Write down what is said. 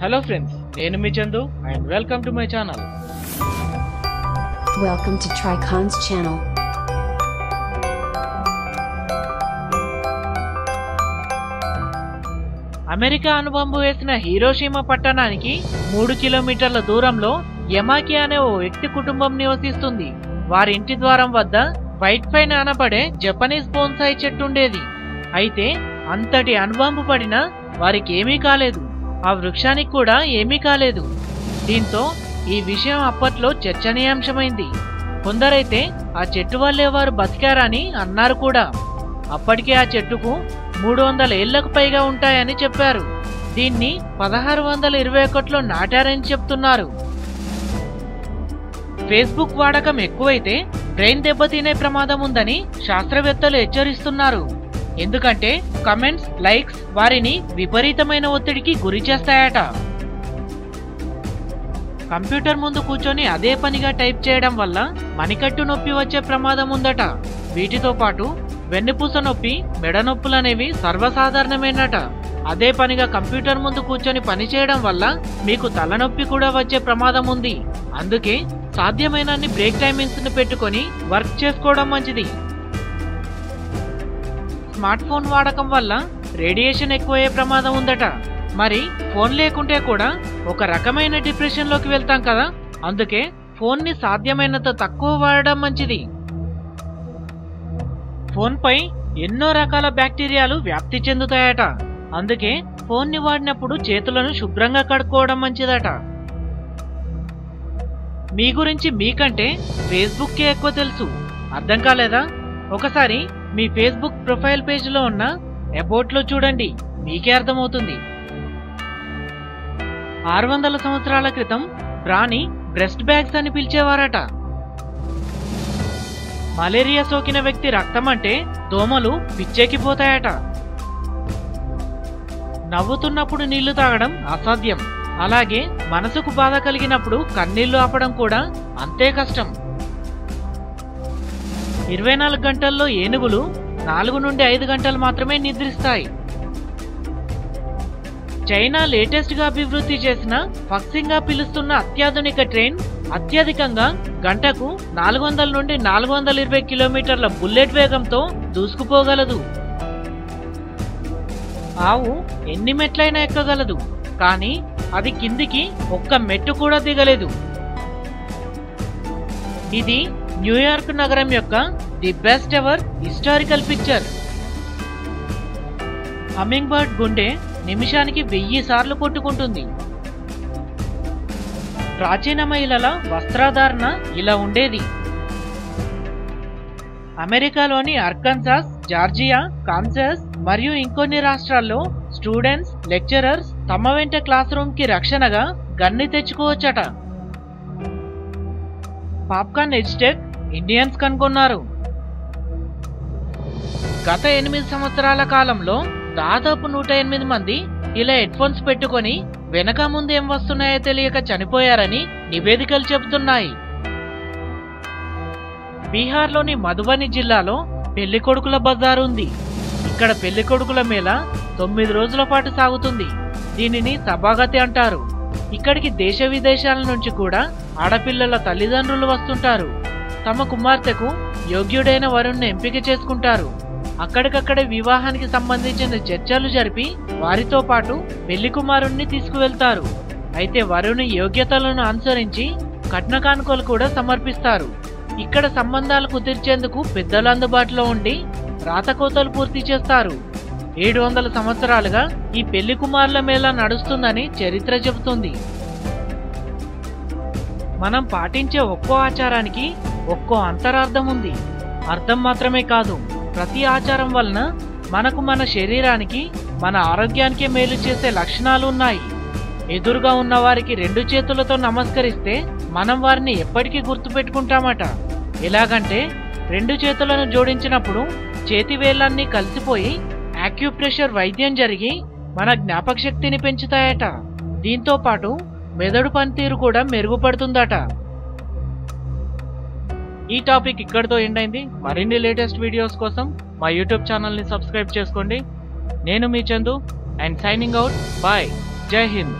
Hello friends, నేను మీ Chandu and welcome to my channel. Welcome to Tricon's channel. America అణుబాంబు వేసిన హిరోషిమా పట్టణానికి 3 కిలోమీటర్ల దూరంలో యమాకి అనే ఓ వ్యక్తి కుటుంబం నివసిస్తుంది. వారి ఇంటి ద్వారం వద్ద వైట్ పైన్ అనబడే జపనీస్ బోన్సాయి చెట్టు ఉండేది. అయితే అంతటి అణుబాంబు పడినా వారికి ఏమీ కాలేదు. ఆ వృక్షానికి కూడా ఏమీ కాలేదు. దీంతో ఈ విషయం అప్పట్లో చర్చనీయాంశమైంది. కొందరైతే ఆ చెట్టు వల్లే వారు బతికారని అన్నారు కూడా. అప్పటికే ఆ చెట్టుకు 300 ఏళ్లకు పైగా ఉంటాయని చెప్పారు. దీన్ని 1621లో నాటారని చెప్తున్నారు. ఫేస్బుక్ వాడకం ఎక్కువైతే బ్రెయిన్ దెబ్బతినే ప్రమాదం ఉందని శాస్త్రవేత్తలు హెచ్చరిస్తున్నారు. ఎందుకంటే కమెంట్స్, లైక్స్ వారిని విపరీతమైన ఒత్తిడికి గురి చేస్తాయట. కంప్యూటర్ ముందు కూర్చొని అదే పనిగా టైప్ చేయడం వల్ల మణికట్టు నొప్పి వచ్చే ప్రమాదం ఉందట. వీటితో పాటు వెన్నుపూస నొప్పి, మెడ నొప్పులనేవి సర్వసాధారణమేనట. అదే పనిగా కంప్యూటర్ ముందు కూర్చొని పని చేయడం వల్ల మీకు తలనొప్పి కూడా వచ్చే ప్రమాదం ఉంది. అందుకే సాధ్యమైనన్ని బ్రేక్ టైమింగ్స్ ని పెట్టుకొని వర్క్ చేసుకోవడం మంచిది. స్మార్ట్ ఫోన్ వాడకం వల్ల రేడియేషన్ ఎక్కువయ్యే ప్రమాదం ఉందట. మరి ఫోన్ లేకుంటే కూడా ఒక రకమైన డిప్రెషన్ లోకి వెళ్తాం కదా. అందుకే ఫోన్ ని సాధ్యమైనంత తక్కువ వాడడం మంచిది. ఫోన్ పై ఎన్నో రకాల బ్యాక్టీరియాలు వ్యాప్తి చెందుతాయట. అందుకే ఫోన్ ని వాడినప్పుడు చేతులను శుభ్రంగా కడుక్కోవడం మంచిదట. మీ గురించి మీకంటే ఫేస్బుక్ కే ఎక్కువ తెలుసు. అర్థం కాలేదా? ఒకసారి మీ ఫేస్బుక్ ప్రొఫైల్ పేజ్ లో ఉన్న అబౌట్ లో చూడండి, మీకే అర్థమవుతుంది. 600 సంవత్సరాల క్రితం బ్రాని బ్రెస్ట్ బ్యాగ్స్ అని పిలిచేవారట. మలేరియా సోకిన వ్యక్తి రక్తం అంటే దోమలు పిచ్చెక్కిపోతాయట. నవ్వుతున్నప్పుడు నీళ్లు తాగడం అసాధ్యం. అలాగే మనసుకు బాధ కలిగినప్పుడు కన్నీళ్లు ఆపడం కూడా అంతే కష్టం. 24 గంటల్లో ఏనుగులు 4 నుండి 5 గంటలు మాత్రమే నిద్రిస్తాయి. చైనా లేటెస్ట్ గా అభివృద్ధి చేసిన ఫక్సింగ్ గా పిలుస్తున్న అత్యాధునిక ట్రైన్ అత్యధికంగా గంటకు 400 నుండి 420 కిలోమీటర్ల బుల్లెట్ వేగంతో దూసుకుపోగలదు. ఆవు ఎన్ని మెట్లైనా ఎక్కగలదు, కానీ అది కిందికి ఒక్క మెట్టు కూడా దిగలేదు. ఇది న్యూయార్క్ నగరం యొక్క the best ever historical picture. Humming bird గుండె నిమిషానికి 1000 సార్లు కొట్టుకుంటుంది. ప్రాచీన మహిళల వస్త్రధారణ ఇలా ఉండేది. అమెరికాలోని అర్కన్సాస్, జార్జియా, కాన్సాస్ మరియు ఇంకొన్ని రాష్ట్రాల్లో స్టూడెంట్స్, లెక్చరర్స్ తమ వెంట క్లాస్ రూమ్ కి రక్షణగా గన్ని తెచ్చుకోవచ్చట. పాప్కార్న్ ఎజ్టెక్ ఇండియన్స్ కనుగొన్నారు. గత 8 సంవత్సరాల కాలంలో దాదాపు 108 మంది ఇలా హెడ్ ఫోన్స్ పెట్టుకొని వెనక ముందు ఏం వస్తున్నాయో తెలియక చనిపోయారని నివేదికలు చెబుతున్నాయి. బీహార్లోని మధుబని జిల్లాలో పెళ్లికొడుకుల బజారు ఉంది. ఇక్కడ పెళ్లికొడుకుల మేళ 9 రోజుల పాటు సాగుతుంది. దీనిని సభాగతి అంటారు. ఇక్కడికి దేశ విదేశాల నుంచి కూడా ఆడపిల్లల తల్లిదండ్రులు వస్తుంటారు. తమ కుమార్తెకు యోగ్యుడైన వరుణ్ణి ఎంపిక చేసుకుంటారు. అక్కడికక్కడే వివాహానికి సంబంధించిన చర్చలు జరిపి వారితో పాటు పెళ్లి కుమారుణ్ణి తీసుకువెళ్తారు. అయితే వరుని యోగ్యతలను అనుసరించి కట్న కానుకలు కూడా సమర్పిస్తారు. ఇక్కడ సంబంధాలు కుదిర్చేందుకు పెద్దలు అందుబాటులో ఉండి రాతకోతలు పూర్తి చేస్తారు. 700 సంవత్సరాలుగా ఈ పెళ్లి కుమారుల మేళ నడుస్తుందని చరిత్ర చెబుతుంది. మనం పాటించే ఒక్కో ఆచారానికి ఒక్కో అంతరార్థం ఉంది. అర్థం మాత్రమే కాదు, ప్రతి ఆచారం వలన మనకు మన శరీరానికి, మన ఆరోగ్యానికి మేలు చేసే లక్షణాలు ఉన్నాయి. ఎదురుగా ఉన్న వారికి 2 చేతులతో నమస్కరిస్తే మనం వారిని ఎప్పటికీ గుర్తు పెట్టుకుంటామట. ఎలాగంటే 2 చేతులను జోడించినప్పుడు చేతి వేళ్లన్నీ కలిసిపోయి యాక్యుప్రెషర్ వైద్యం జరిగి మన జ్ఞాపక శక్తిని పెంచుతాయట. దీంతో పాటు మెదడు పనితీరు కూడా మెరుగుపడుతుందట. ఈ టాపిక్ ఇక్కడితో ఎండ్ అయింది. మరిన్ని లేటెస్ట్ వీడియోస్ కోసం మా యూట్యూబ్ ఛానల్ని సబ్స్క్రైబ్ చేసుకోండి. నేను మీ Chandu and signing out. Bye. Jai Hind.